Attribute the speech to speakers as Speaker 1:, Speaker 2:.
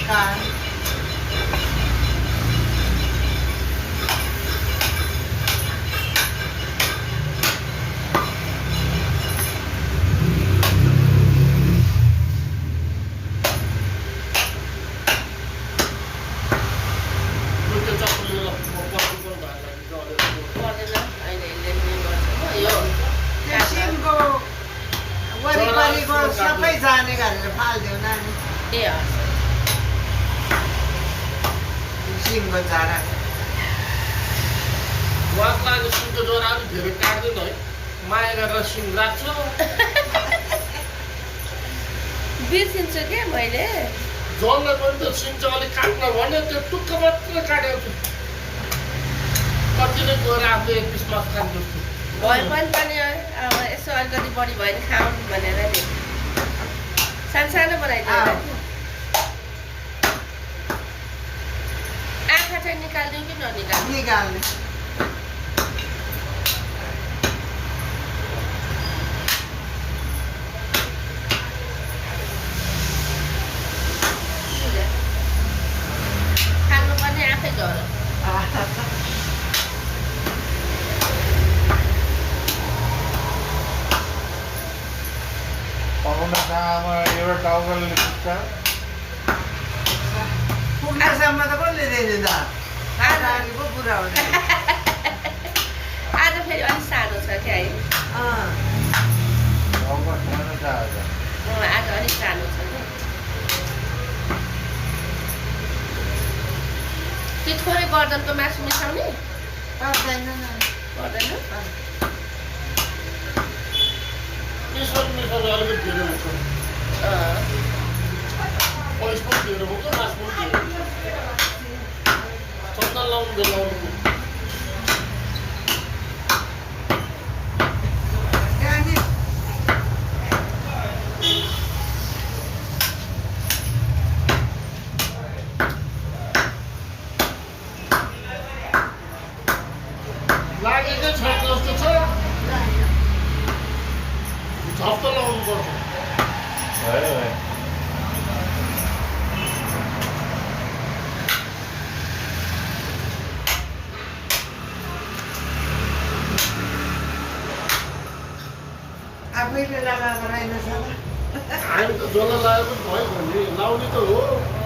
Speaker 1: कान सिमको वरिपरिको सबै जाने गरेर फालिदेऊ नानी
Speaker 2: ए हस्
Speaker 1: सिमको झाडा
Speaker 3: उहाँको सिमको जराहरू धेरै काट्दैन है माया गरेर सिम राख्छु
Speaker 2: बिर्सिन्छु के मैले
Speaker 3: जसलाई पनि त सिम चाहिँ अलिक काट्न भन्यो त्यो टुक्क मात्र काटेको छु कतिले गएर आफू एक पिस मासु खानु जस्तो
Speaker 2: भए पनि अब यसो अलिकति बढी भयो भने खाऊँ भनेर नि सानो सानो बनाइदियो आँखा चाहिँ निकालिदिउँ कि ननिकाल्नु
Speaker 1: निकाल्ने
Speaker 2: खानु पनि आफै झरो
Speaker 4: पकाउनसँग एउटा टाउकोले पुग्छ
Speaker 1: पुग्नेसम्म त कसले दिने त नानी पो पुरा हुने
Speaker 2: आज फेरि अलिक सानो छ क्या है
Speaker 4: टाउको सानो छ आज
Speaker 2: आज अलिक सानो छ क्या त्यो थोरै गर्दनको मासु मिसाउने
Speaker 1: पर्दैन
Speaker 2: पर्दैन
Speaker 3: मिसाउने अलिकति धेरै हुन्छ पैसा पनि धेरै हुन्छ मासु पनि धेरै हुन्छ चन्दन लाउनु बेलाउनु लागेकै छैन जस्तो छ झप्प लाउनु पर्छ
Speaker 4: भयो भयो
Speaker 1: आफैले लगाएको रहेनछ
Speaker 3: हामी त जसलाई लगाए पनि भयो भने लाउने त हो